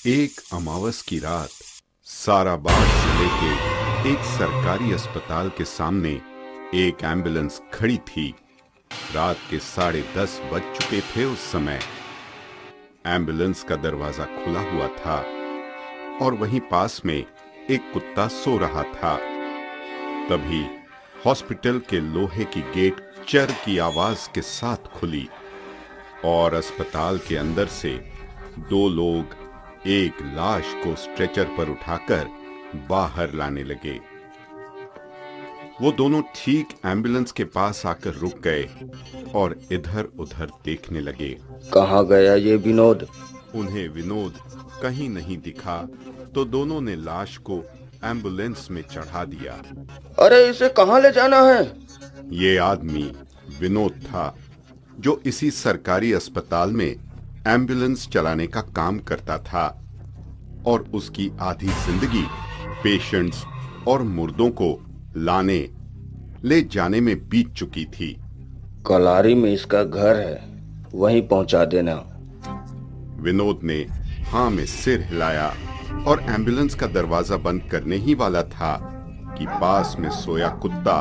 एक अमावस की रात साराबाद जिले के एक सरकारी अस्पताल के सामने एक एम्बुलेंस खड़ी थी। रात के 10:30 बज चुके थे उस समय। एम्बुलेंस का दरवाजा खुला हुआ था और वहीं पास में एक कुत्ता सो रहा था। तभी हॉस्पिटल के लोहे की गेट चर की आवाज के साथ खुली और अस्पताल के अंदर से दो लोग एक लाश को स्ट्रेचर पर उठाकर बाहर लाने लगे। वो दोनों ठीक एम्बुलेंस के पास आकर रुक गए और इधर उधर देखने लगे। कहाँ गया ये विनोद? उन्हें विनोद कहीं नहीं दिखा तो दोनों ने लाश को एम्बुलेंस में चढ़ा दिया। अरे इसे कहाँ ले जाना है? ये आदमी विनोद था जो इसी सरकारी अस्पताल में एम्बुलेंस चलाने का काम करता था और उसकी आधी जिंदगी पेशेंट्स और मुर्दों को लाने ले जाने में बीत चुकी थी। कलारी में इसका घर है, वहीं पहुंचा देना। विनोद ने हाँ में सिर हिलाया और एम्बुलेंस का दरवाजा बंद करने ही वाला था कि पास में सोया कुत्ता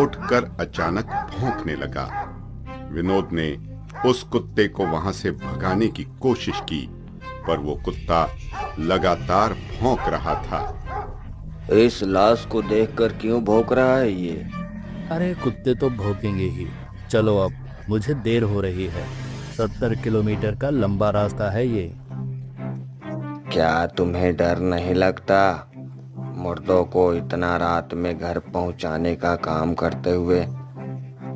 उठकर अचानक भौंकने लगा। विनोद ने उस कुत्ते को वहां से भगाने की कोशिश की, पर वो कुत्ता लगातार भौंक रहा था। इस लाश को देखकर क्यों भौंक रहा है ये? अरे कुत्ते तो भौंकेंगे ही। चलो अब, मुझे देर हो रही है। 70 किलोमीटर का लंबा रास्ता है ये। क्या तुम्हें डर नहीं लगता? मुर्दों को इतना रात में घर पहुंचाने का काम करते हुए,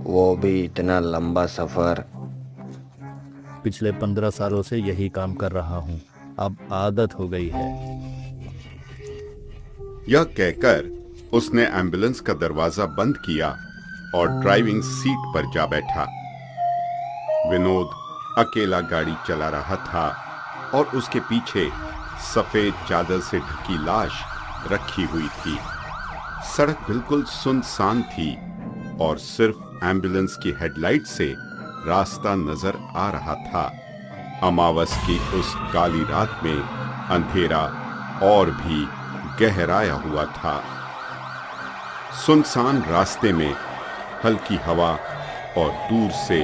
वो भी इतना लंबा सफर। पिछले 15 सालों से यही काम कर रहा हूँ, अब आदत हो गई है। यह कहकर उसने एम्बुलेंस का दरवाजा बंद किया और ड्राइविंग सीट पर जा बैठा। विनोद अकेला गाड़ी चला रहा था और उसके पीछे सफेद चादर से ढकी लाश रखी हुई थी। सड़क बिल्कुल सुनसान थी और सिर्फ एम्बुलेंस की हेडलाइट से रास्ता नजर आ रहा था। अमावस की उस काली रात में अंधेरा और भी गहराया हुआ था। सुनसान रास्ते में हल्की हवा और दूर से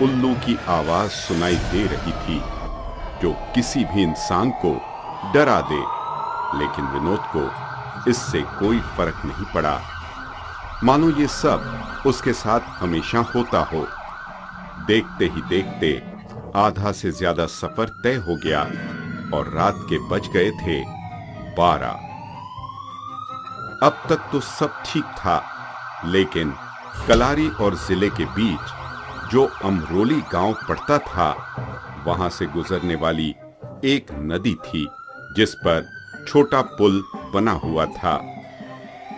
उल्लू की आवाज सुनाई दे रही थी जो किसी भी इंसान को डरा दे, लेकिन विनोद को इससे कोई फर्क नहीं पड़ा, मानो ये सब उसके साथ हमेशा होता हो। देखते ही देखते आधा से ज्यादा सफर तय हो गया और रात के बज गए थे 12। अब तक तो सब ठीक था, लेकिन कलारी और जिले के बीच जो अमरोली गांव पड़ता था, वहां से गुजरने वाली एक नदी थी जिस पर छोटा पुल बना हुआ था।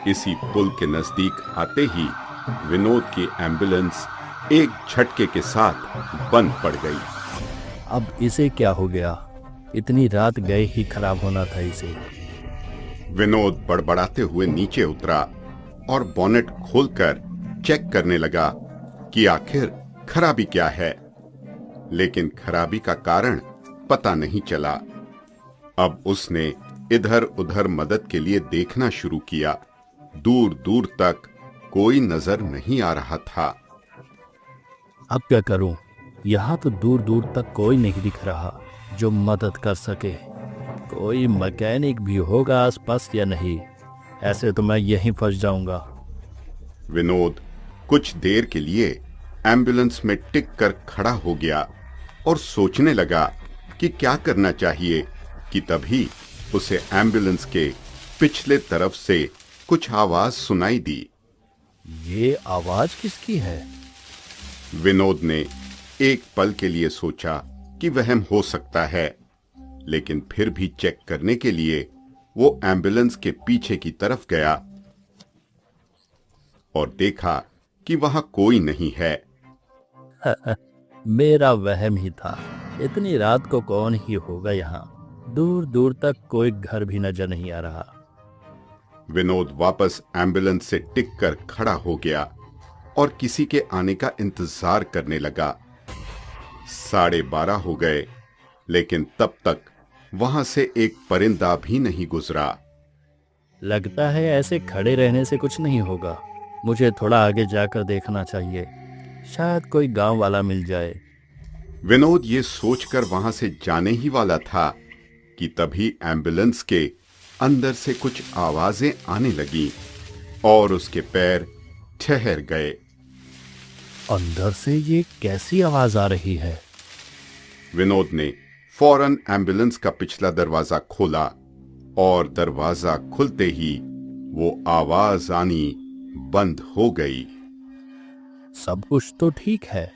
इसी पुल के नजदीक आते ही विनोद की एम्बुलेंस एक झटके के साथ बंद पड़ गई। अब इसे क्या हो गया? इतनी रात गए ही खराब होना था इसे। विनोद बड़बड़ाते हुए नीचे उतरा और बोनेट खोलकर चेक करने लगा कि आखिर खराबी क्या है, लेकिन खराबी का कारण पता नहीं चला। अब उसने इधर उधर मदद के लिए देखना शुरू किया। दूर दूर तक कोई नजर नहीं आ रहा था। अब क्या करूं? यहाँ तो दूर दूर तक कोई नहीं दिख रहा जो मदद कर सके। कोई मैकेनिक भी होगा आसपास या नहीं? ऐसे तो मैं यहीं फंस जाऊंगा। विनोद कुछ देर के लिए एम्बुलेंस में टिक कर खड़ा हो गया और सोचने लगा कि क्या करना चाहिए कि तभी उसे एम्बुलेंस के पिछले तरफ से कुछ आवाज सुनाई दी। ये आवाज किसकी है? विनोद ने एक पल के लिए सोचा कि वहम हो सकता है, लेकिन फिर भी चेक करने के लिए वो एम्बुलेंस के पीछे की तरफ गया और देखा कि वहां कोई नहीं है। मेरा वहम ही था। इतनी रात को कौन ही होगा यहाँ? दूर दूर तक कोई घर भी नजर नहीं आ रहा। विनोद वापस एम्बुलेंस से टिक कर खड़ा हो गया और किसी के आने का इंतजार करने लगा। 12:30 हो गए, लेकिन तब तक वहां से एक परिंदा भी नहीं गुजरा। लगता है ऐसे खड़े रहने से कुछ नहीं होगा। मुझे थोड़ा आगे जाकर देखना चाहिए, शायद कोई गांव वाला मिल जाए। विनोद ये सोचकर वहां से जाने ही वाला था कि तभी एम्बुलेंस के अंदर से कुछ आवाजें आने लगी और उसके पैर ठहर गए। अंदर से ये कैसी आवाज आ रही है? विनोद ने फौरन एम्बुलेंस का पिछला दरवाजा खोला और दरवाजा खुलते ही वो आवाज आनी बंद हो गई। सब कुछ तो ठीक है।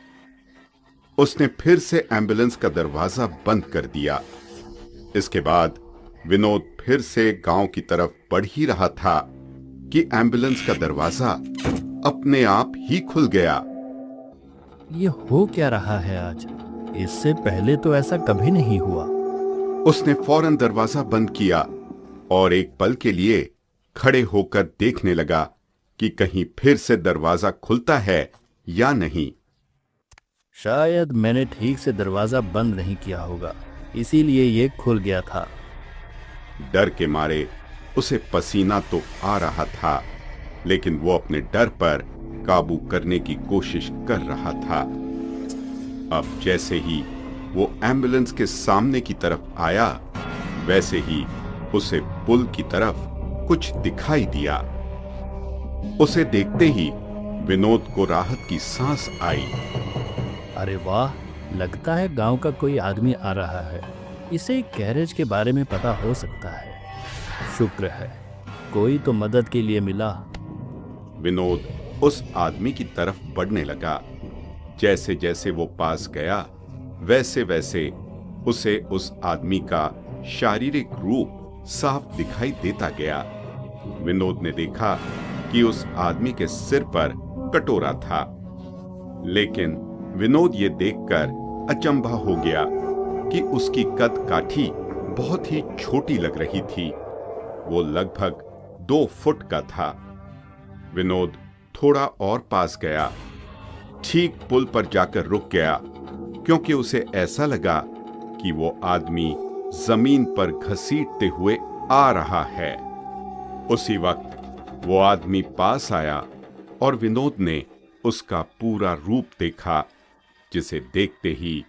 उसने फिर से एम्बुलेंस का दरवाजा बंद कर दिया। इसके बाद विनोद फिर से गांव की तरफ बढ़ ही रहा था कि एम्बुलेंस का दरवाजा अपने आप ही खुल गया। ये हो क्या रहा है आज? इससे पहले तो ऐसा कभी नहीं हुआ। उसने फौरन दरवाजा बंद किया और एक पल के लिए खड़े होकर देखने लगा कि कहीं फिर से दरवाजा खुलता है या नहीं। शायद मैंने ठीक से दरवाजा बंद नहीं किया होगा, इसीलिए ये खुल गया था। डर के मारे उसे पसीना तो आ रहा था, लेकिन वो अपने डर पर काबू करने की कोशिश कर रहा था। अब जैसे ही वो एम्बुलेंस के सामने की तरफ आया, वैसे ही उसे पुल की तरफ कुछ दिखाई दिया। उसे देखते ही विनोद को राहत की सांस आई। अरे वाह, लगता है गांव का कोई आदमी आ रहा है। इसे गैरेज के बारे में पता हो सकता है। शुक्र है, कोई तो मदद के लिए मिला। विनोद उस आदमी की तरफ बढ़ने लगा। जैसे जैसे वो पास गया, वैसे वैसे उसे उस आदमी का शारीरिक रूप साफ दिखाई देता गया। विनोद ने देखा कि उस आदमी के सिर पर कटोरा था, लेकिन विनोद ये देखकर अचंभा हो गया कि उसकी कद काठी बहुत ही छोटी लग रही थी। वो लगभग 2 फुट का था। विनोद थोड़ा और पास गया, ठीक पुल पर जाकर रुक गया, क्योंकि उसे ऐसा लगा कि वो आदमी जमीन पर घसीटते हुए आ रहा है। उसी वक्त वो आदमी पास आया और विनोद ने उसका पूरा रूप देखा, जिसे देखते ही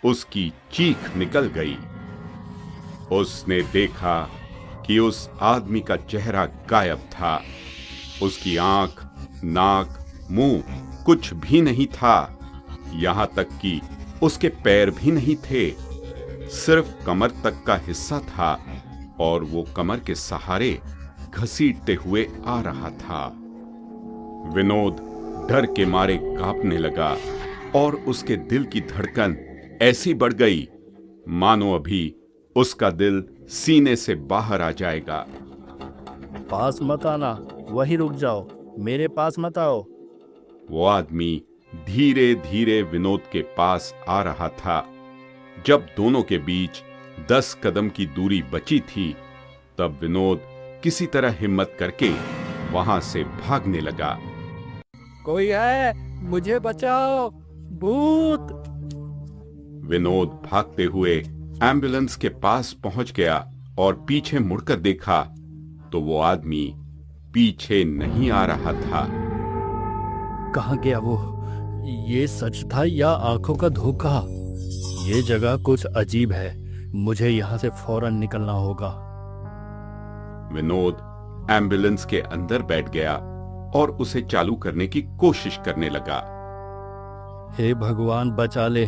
उसकी चीख निकल गई। उसने देखा कि उस आदमी का चेहरा गायब था। उसकी आंख, नाक, मुंह कुछ भी नहीं था। यहां तक कि उसके पैर भी नहीं थे। सिर्फ कमर तक का हिस्सा था और वो कमर के सहारे घसीटते हुए आ रहा था। विनोद डर के मारे कांपने लगा और उसके दिल की धड़कन ऐसी बढ़ गई मानो अभी उसका दिल सीने से बाहर आ जाएगा। पास मत आना, वहीं रुक जाओ, मेरे पास मत आओ। वो आदमी धीरे धीरे विनोद के पास आ रहा था। जब दोनों के बीच 10 कदम की दूरी बची थी, तब विनोद किसी तरह हिम्मत करके वहां से भागने लगा। कोई है, मुझे बचाओ, भूत! विनोद भागते हुए एम्बुलेंस के पास पहुंच गया और पीछे मुड़कर देखा तो वो आदमी पीछे नहीं आ रहा था। कहाँ गया वो? ये सच था या आंखों का धोखा? ये जगह कुछ अजीब है, मुझे यहाँ से फौरन निकलना होगा। विनोद एम्बुलेंस के अंदर बैठ गया और उसे चालू करने की कोशिश करने लगा। हे भगवान बचा ले,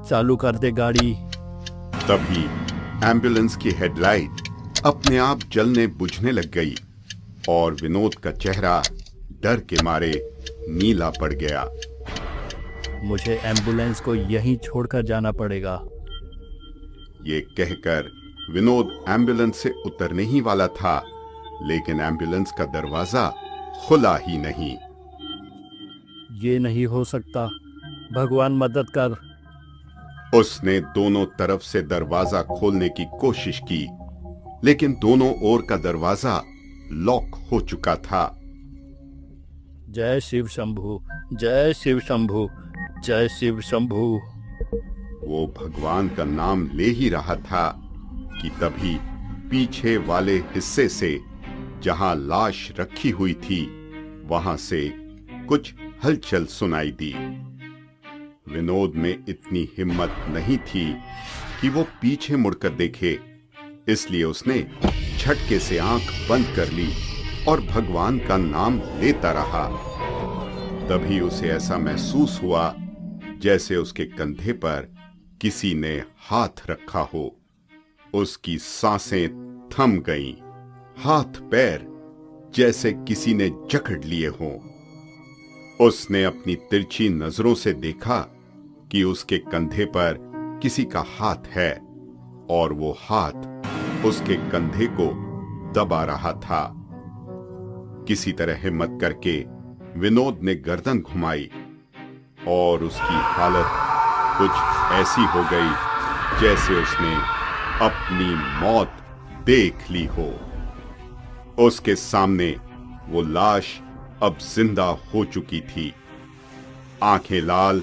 चालू कर दे गाड़ी। तभी एम्बुलेंस की हेडलाइट अपने आप जलने बुझने लग गई और विनोद का चेहरा डर के मारे नीला पड़ गया। मुझे एम्बुलेंस को यहीं छोड़कर जाना पड़ेगा। ये कहकर विनोद एम्बुलेंस से उतरने ही वाला था, लेकिन एम्बुलेंस का दरवाजा खुला ही नहीं। ये नहीं हो सकता, भगवान मदद कर। उसने दोनों तरफ से दरवाजा खोलने की कोशिश की, लेकिन दोनों ओर का दरवाजा लॉक हो चुका था। जय शिव शंभू, जय शिव शंभू, जय शिव शंभू। वो भगवान का नाम ले ही रहा था कि तभी पीछे वाले हिस्से से जहां लाश रखी हुई थी वहां से कुछ हलचल सुनाई दी। विनोद में इतनी हिम्मत नहीं थी कि वो पीछे मुड़कर देखे, इसलिए उसने झटके से आंख बंद कर ली और भगवान का नाम लेता रहा। तभी उसे ऐसा महसूस हुआ जैसे उसके कंधे पर किसी ने हाथ रखा हो। उसकी सांसें थम गईं, हाथ पैर जैसे किसी ने जकड़ लिए हों। उसने अपनी तिरछी नजरों से देखा कि उसके कंधे पर किसी का हाथ है और वो हाथ उसके कंधे को दबा रहा था। किसी तरह हिम्मत करके विनोद ने गर्दन घुमाई और उसकी हालत कुछ ऐसी हो गई जैसे उसने अपनी मौत देख ली हो। उसके सामने वो लाश अब जिंदा हो चुकी थी। आंखें लाल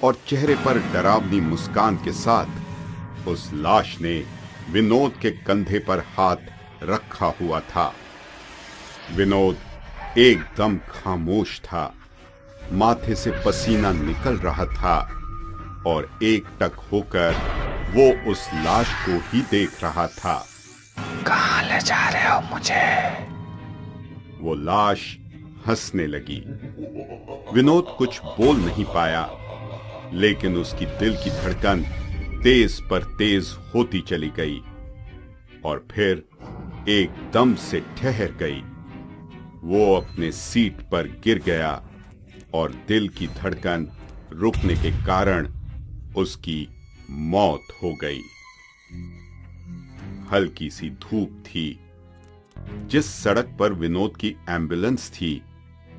और चेहरे पर डरावनी मुस्कान के साथ उस लाश ने विनोद के कंधे पर हाथ रखा हुआ था। विनोद एकदम खामोश था, माथे से पसीना निकल रहा था और एकटक होकर वो उस लाश को ही देख रहा था। कहाँ ले जा रहे हो मुझे? वो लाश हंसने लगी। विनोद कुछ बोल नहीं पाया, लेकिन उसकी दिल की धड़कन तेज पर तेज होती चली गई और फिर एकदम से ठहर गई। वो अपने सीट पर गिर गया और दिल की धड़कन रुकने के कारण उसकी मौत हो गई। हल्की सी धूप थी। जिस सड़क पर विनोद की एम्बुलेंस थी,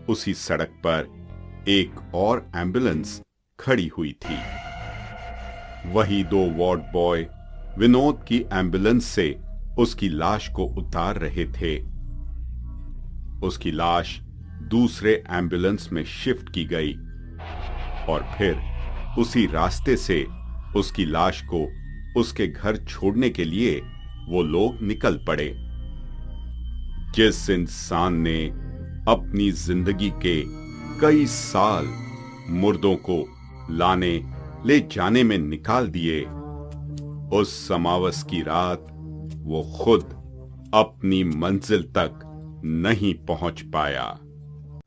उसी सड़क पर एक और एम्बुलेंस खड़ी हुई थी। वही दो वार्ड बॉय विनोद की एम्बुलेंस से उसकी लाश को उतार रहे थे। उसकी लाश दूसरे एम्बुलेंस में शिफ्ट की गई और फिर उसी रास्ते से उसकी लाश को उसके घर छोड़ने के लिए वो लोग निकल पड़े। जिस इंसान ने अपनी जिंदगी के कई साल मुर्दों को लाने ले जाने में निकाल दिए, उस समावस की रात वो खुद अपनी मंजिल तक नहीं पहुंच पाया।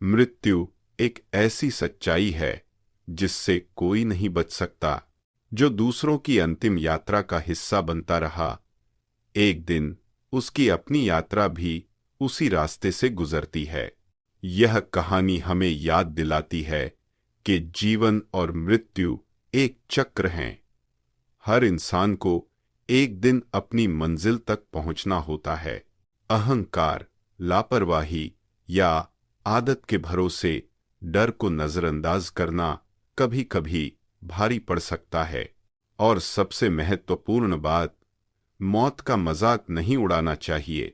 मृत्यु एक ऐसी सच्चाई है जिससे कोई नहीं बच सकता, जो दूसरों की अंतिम यात्रा का हिस्सा बनता रहा। एक दिन उसकी अपनी यात्रा भी उसी रास्ते से गुजरती है। यह कहानी हमें याद दिलाती है कि जीवन और मृत्यु एक चक्र हैं। हर इंसान को एक दिन अपनी मंजिल तक पहुंचना होता है। अहंकार, लापरवाही या आदत के भरोसे डर को नजरअंदाज करना कभी कभी भारी पड़ सकता है। और सबसे महत्वपूर्ण बात, मौत का मजाक नहीं उड़ाना चाहिए,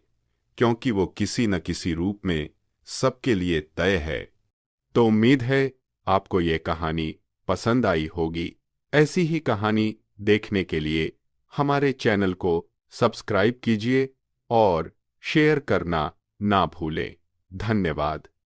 क्योंकि वो किसी न किसी रूप में सबके लिए तय है। तो उम्मीद है आपको ये कहानी पसंद आई होगी। ऐसी ही कहानी देखने के लिए हमारे चैनल को सब्सक्राइब कीजिए और शेयर करना ना भूलें। धन्यवाद।